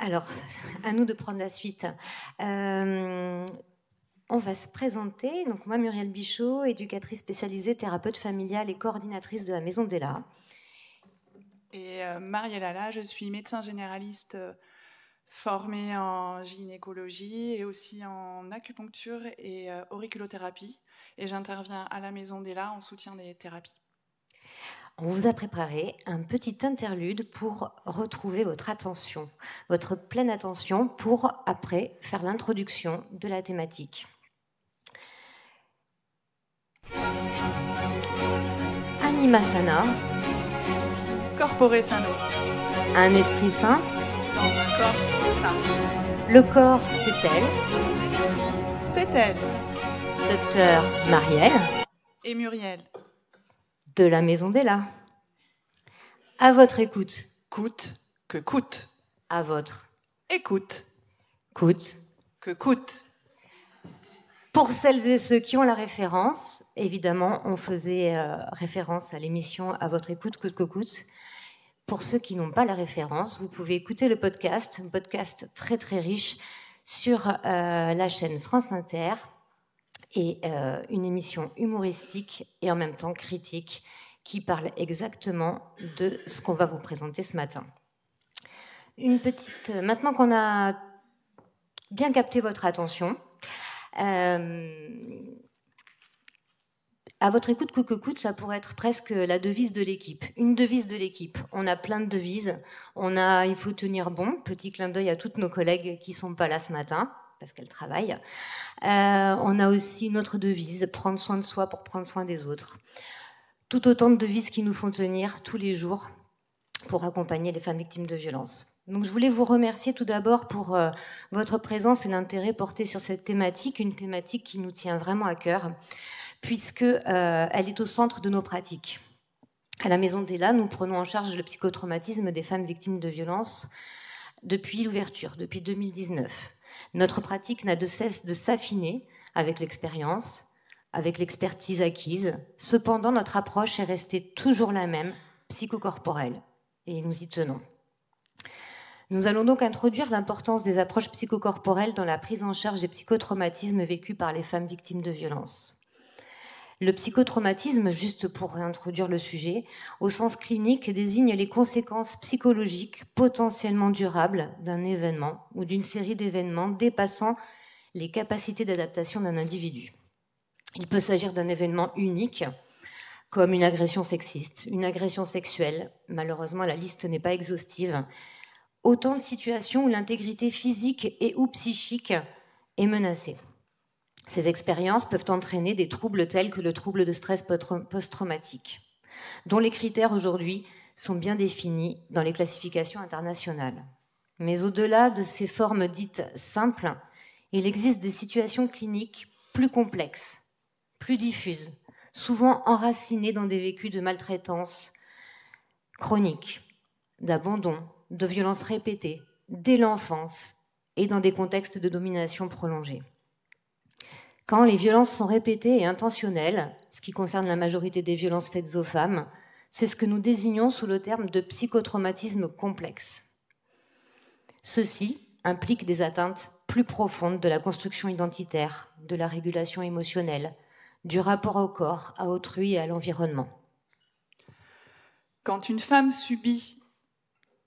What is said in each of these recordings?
Alors, à nous de prendre la suite. On va se présenter. Donc, moi, Muriel Bichot, éducatrice spécialisée, thérapeute familiale et coordinatrice de la Maison d'Ella. Et Marielle Alla, je suis médecin généraliste formée en gynécologie et aussi en acupuncture et auriculothérapie. Et j'interviens à la Maison d'Ella en soutien des thérapies. On vous a préparé un petit interlude pour retrouver votre attention, votre pleine attention pour, après, faire l'introduction de la thématique. Animasana. Corpore sano. Un esprit sain. Dans un corps sain. Le corps, c'est elle. L'esprit, c'est elle. Docteur Marielle. Et Muriel. De la Maison d'Ella. À votre écoute. Coûte que coûte. À votre écoute. Coûte que coûte. Pour celles et ceux qui ont la référence, évidemment, on faisait référence à l'émission À votre écoute, coûte que coûte. Pour ceux qui n'ont pas la référence, vous pouvez écouter le podcast, un podcast très très riche sur la chaîne France Inter et une émission humoristique et en même temps critique qui parle exactement de ce qu'on va vous présenter ce matin. Maintenant qu'on a bien capté votre attention, à votre écoute, coûte, ça pourrait être presque la devise de l'équipe. Une devise de l'équipe. On a plein de devises. Il faut tenir bon. Petit clin d'œil à toutes nos collègues qui ne sont pas là ce matin, parce qu'elles travaillent. On a aussi une autre devise, prendre soin de soi pour prendre soin des autres. Tout autant de devises qui nous font tenir tous les jours pour accompagner les femmes victimes de violences. Donc je voulais vous remercier tout d'abord pour votre présence et l'intérêt porté sur cette thématique, une thématique qui nous tient vraiment à cœur, puisque elle est au centre de nos pratiques. À la Maison d'Ella, nous prenons en charge le psychotraumatisme des femmes victimes de violences depuis l'ouverture, depuis 2019. Notre pratique n'a de cesse de s'affiner avec l'expérience, avec l'expertise acquise. Cependant, notre approche est restée toujours la même, psychocorporelle, et nous y tenons. Nous allons donc introduire l'importance des approches psychocorporelles dans la prise en charge des psychotraumatismes vécus par les femmes victimes de violences. Le psychotraumatisme, juste pour réintroduire le sujet, au sens clinique, désigne les conséquences psychologiques potentiellement durables d'un événement ou d'une série d'événements dépassant les capacités d'adaptation d'un individu. Il peut s'agir d'un événement unique, comme une agression sexiste, une agression sexuelle. Malheureusement, la liste n'est pas exhaustive. Autant de situations où l'intégrité physique et ou psychique est menacée. Ces expériences peuvent entraîner des troubles tels que le trouble de stress post-traumatique, dont les critères aujourd'hui sont bien définis dans les classifications internationales. Mais au-delà de ces formes dites simples, il existe des situations cliniques plus complexes, plus diffuses, souvent enracinées dans des vécus de maltraitance chronique, d'abandon, de violences répétées, dès l'enfance et dans des contextes de domination prolongée. Quand les violences sont répétées et intentionnelles, ce qui concerne la majorité des violences faites aux femmes, c'est ce que nous désignons sous le terme de psychotraumatisme complexe. Ceci implique des atteintes plus profondes de la construction identitaire, de la régulation émotionnelle, du rapport au corps, à autrui et à l'environnement. Quand une femme subit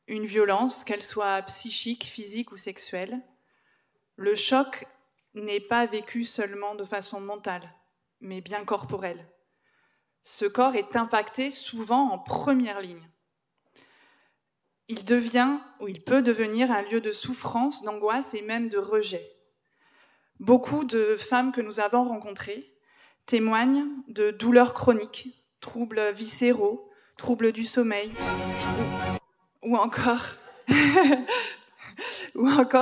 une violence, qu'elle soit psychique, physique ou sexuelle, le choc n'est pas vécu seulement de façon mentale, mais bien corporelle. Ce corps est impacté souvent en première ligne. Il devient, ou il peut devenir, un lieu de souffrance, d'angoisse et même de rejet. Beaucoup de femmes que nous avons rencontrées témoignent de douleurs chroniques, troubles viscéraux, troubles du sommeil, ou encore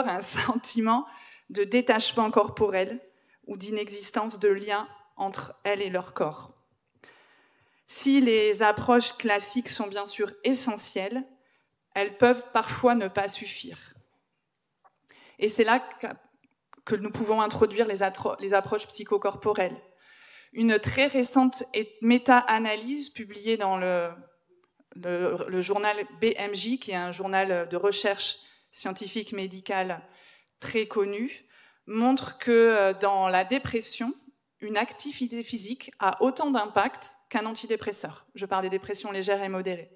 un sentiment de détachement corporel ou d'inexistence de lien entre elles et leur corps. Si les approches classiques sont bien sûr essentielles, elles peuvent parfois ne pas suffire. Et c'est là que nous pouvons introduire les approches psychocorporelles. Une très récente méta-analyse publiée dans le journal BMJ, qui est un journal de recherche scientifique médicale très connue, montre que dans la dépression, une activité physique a autant d'impact qu'un antidépresseur. Je parle des dépressions légères et modérées.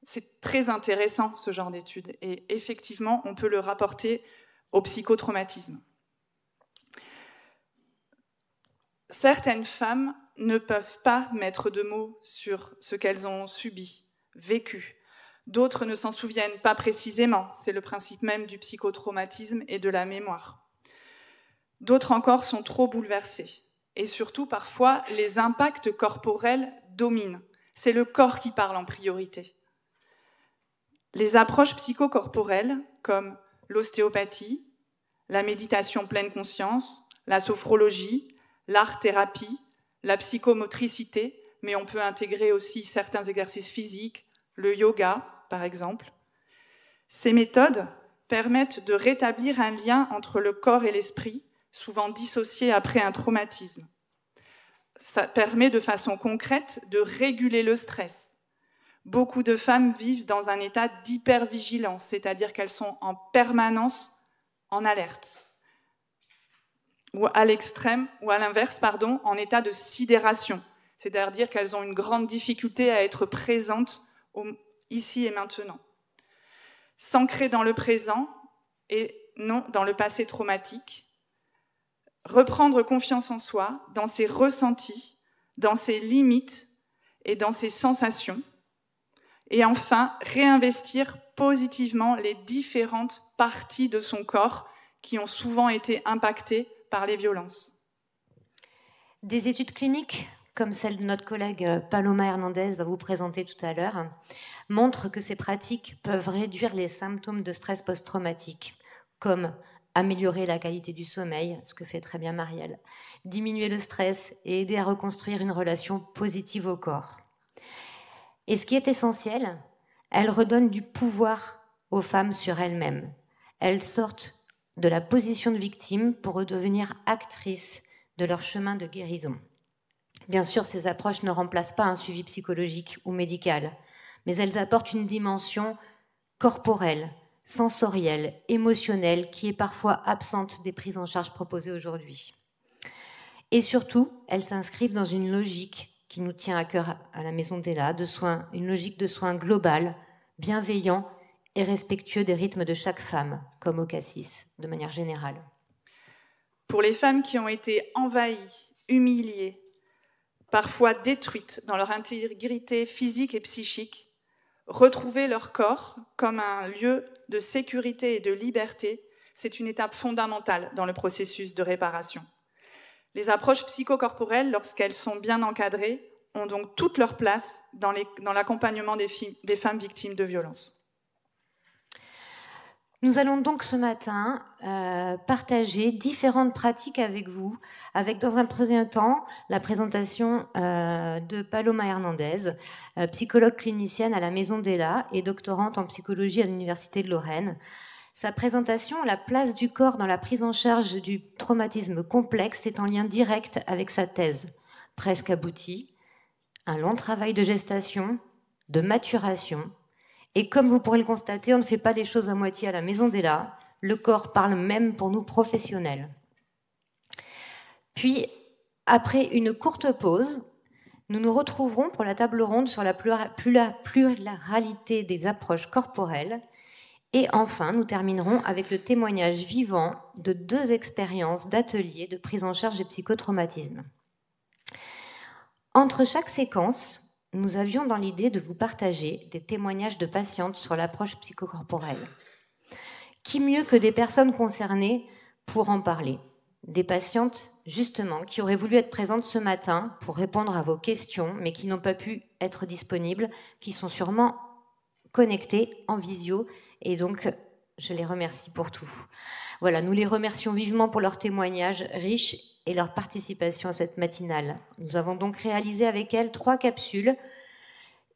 C'est très intéressant, ce genre d'études, et effectivement, on peut le rapporter au psychotraumatisme. Certaines femmes ne peuvent pas mettre de mots sur ce qu'elles ont subi, vécu. D'autres ne s'en souviennent pas précisément, c'est le principe même du psychotraumatisme et de la mémoire. D'autres encore sont trop bouleversées. Et surtout, parfois, les impacts corporels dominent. C'est le corps qui parle en priorité. Les approches psychocorporelles, comme l'ostéopathie, la méditation pleine conscience, la sophrologie, l'art-thérapie, la psychomotricité, mais on peut intégrer aussi certains exercices physiques, le yoga, par exemple. Ces méthodes permettent de rétablir un lien entre le corps et l'esprit, souvent dissociés après un traumatisme. Ça permet de façon concrète de réguler le stress. Beaucoup de femmes vivent dans un état d'hypervigilance, c'est-à-dire qu'elles sont en permanence en alerte. Ou à l'extrême, ou à l'inverse, en état de sidération, c'est-à-dire qu'elles ont une grande difficulté à être présentes ici et maintenant. S'ancrer dans le présent et non dans le passé traumatique. Reprendre confiance en soi, dans ses ressentis, dans ses limites et dans ses sensations. Et enfin, réinvestir positivement les différentes parties de son corps qui ont souvent été impactées par les violences. Des études cliniques, comme celle de notre collègue Paloma Hernandez va vous présenter tout à l'heure, montrent que ces pratiques peuvent réduire les symptômes de stress post-traumatique, comme améliorer la qualité du sommeil, ce que fait très bien Marielle, diminuer le stress et aider à reconstruire une relation positive au corps. Et ce qui est essentiel, elles redonnent du pouvoir aux femmes sur elles-mêmes. Elles sortent de la position de victime pour redevenir actrices de leur chemin de guérison. Bien sûr, ces approches ne remplacent pas un suivi psychologique ou médical, mais elles apportent une dimension corporelle, sensorielle, émotionnelle, qui est parfois absente des prises en charge proposées aujourd'hui. Et surtout, elles s'inscrivent dans une logique qui nous tient à cœur à la Maison d'Ella, de soins, une logique de soins globale, bienveillant et respectueux des rythmes de chaque femme, comme au Cassis, de manière générale. Pour les femmes qui ont été envahies, humiliées, parfois détruites dans leur intégrité physique et psychique, retrouver leur corps comme un lieu de sécurité et de liberté, c'est une étape fondamentale dans le processus de réparation. Les approches psychocorporelles, lorsqu'elles sont bien encadrées, ont donc toute leur place dans l'accompagnement des femmes victimes de violences. Nous allons donc ce matin partager différentes pratiques avec vous, avec dans un premier temps la présentation de Paloma Hernandez, psychologue clinicienne à la Maison d'Ella et doctorante en psychologie à l'Université de Lorraine. Sa présentation, la place du corps dans la prise en charge du traumatisme complexe, est en lien direct avec sa thèse, presque aboutie, un long travail de gestation, de maturation. Et comme vous pourrez le constater, on ne fait pas les choses à moitié à la Maison d'Ella. Le corps parle même pour nous professionnels. Puis, après une courte pause, nous nous retrouverons pour la table ronde sur la pluralité des approches corporelles. Et enfin, nous terminerons avec le témoignage vivant de 2 expériences d'ateliers de prise en charge des psychotraumatismes. Entre chaque séquence, nous avions dans l'idée de vous partager des témoignages de patientes sur l'approche psychocorporelle. Qui mieux que des personnes concernées pour en parler? Des patientes, justement, qui auraient voulu être présentes ce matin pour répondre à vos questions, mais qui n'ont pas pu être disponibles, qui sont sûrement connectées en visio, et donc je les remercie pour tout. Voilà, nous les remercions vivement pour leur témoignage riche et leur participation à cette matinale. Nous avons donc réalisé avec elles 3 capsules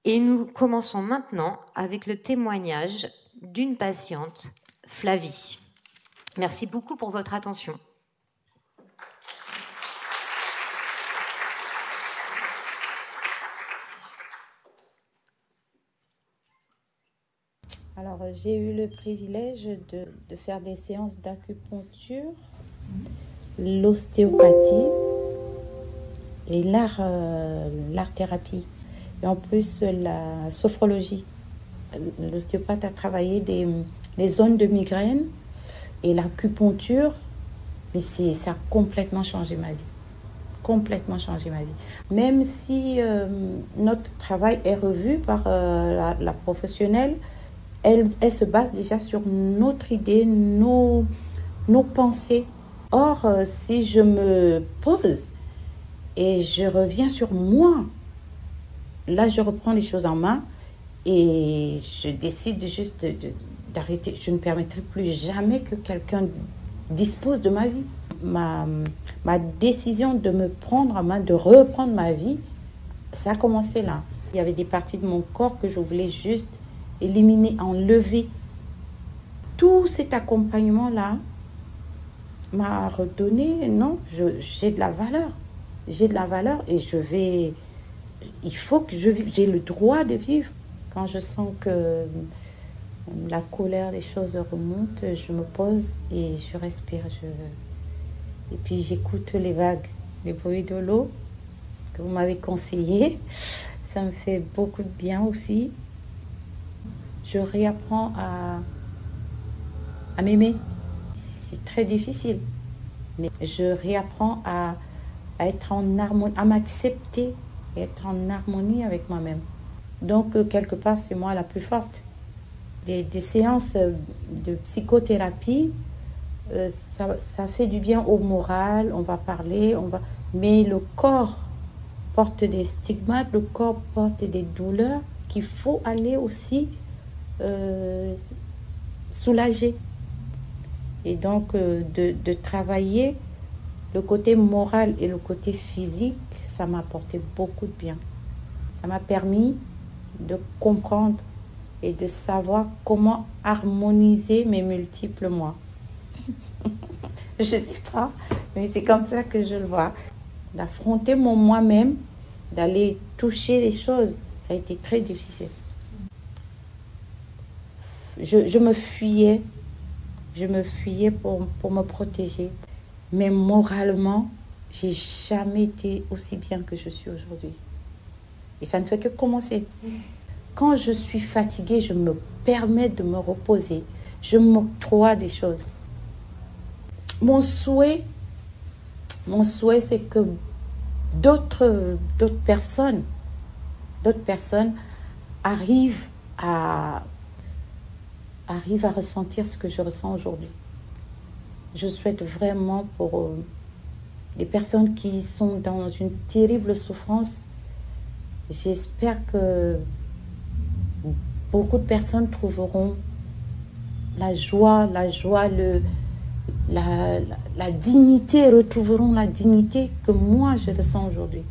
et nous commençons maintenant avec le témoignage d'une patiente, Flavie. Merci beaucoup pour votre attention. Alors, j'ai eu le privilège de faire des séances d'acupuncture, l'ostéopathie et l'art-thérapie. Et en plus, la sophrologie. L'ostéopathe a travaillé les zones de migraine et l'acupuncture, mais ça a complètement changé ma vie. Complètement changé ma vie. Même si notre travail est revu par la professionnelle, elle se base déjà sur notre idée, nos pensées. Or, si je me pose et je reviens sur moi, là, je reprends les choses en main et je décide juste d'arrêter. Je ne permettrai plus jamais que quelqu'un dispose de ma vie. Ma décision de me prendre en main, de reprendre ma vie, ça a commencé là. Il y avait des parties de mon corps que je voulais juste éliminer, enlever. Tout cet accompagnement-là m'a redonné, non, j'ai de la valeur. J'ai de la valeur et il faut que j'ai le droit de vivre. Quand je sens que la colère, les choses remontent, je me pose et je respire. Et puis j'écoute les vagues, les bruits de l'eau que vous m'avez conseillé. Ça me fait beaucoup de bien aussi. Je réapprends à m'aimer. C'est très difficile. Mais je réapprends à être en harmonie, à m'accepter et être en harmonie avec moi-même. Donc, quelque part, c'est moi la plus forte. Des séances de psychothérapie, ça fait du bien au moral, on va parler, mais le corps porte des stigmates, le corps porte des douleurs qu'il faut aller aussi soulager. Et donc, de travailler le côté moral et le côté physique, ça m'a apporté beaucoup de bien. Ça m'a permis de comprendre et de savoir comment harmoniser mes multiples moi. Je ne sais pas, mais c'est comme ça que je le vois. D'affronter mon moi-même, d'aller toucher les choses, ça a été très difficile. Je me fuyais pour me protéger. Mais moralement, j'ai jamais été aussi bien que je suis aujourd'hui. Et ça ne fait que commencer. Quand je suis fatiguée, je me permets de me reposer. Je m'octroie des choses. Mon souhait, c'est que d'autres personnes arrivent à ressentir ce que je ressens aujourd'hui. Je souhaite vraiment pour les personnes qui sont dans une terrible souffrance, j'espère que beaucoup de personnes trouveront la joie, la dignité, retrouveront la dignité que moi je ressens aujourd'hui.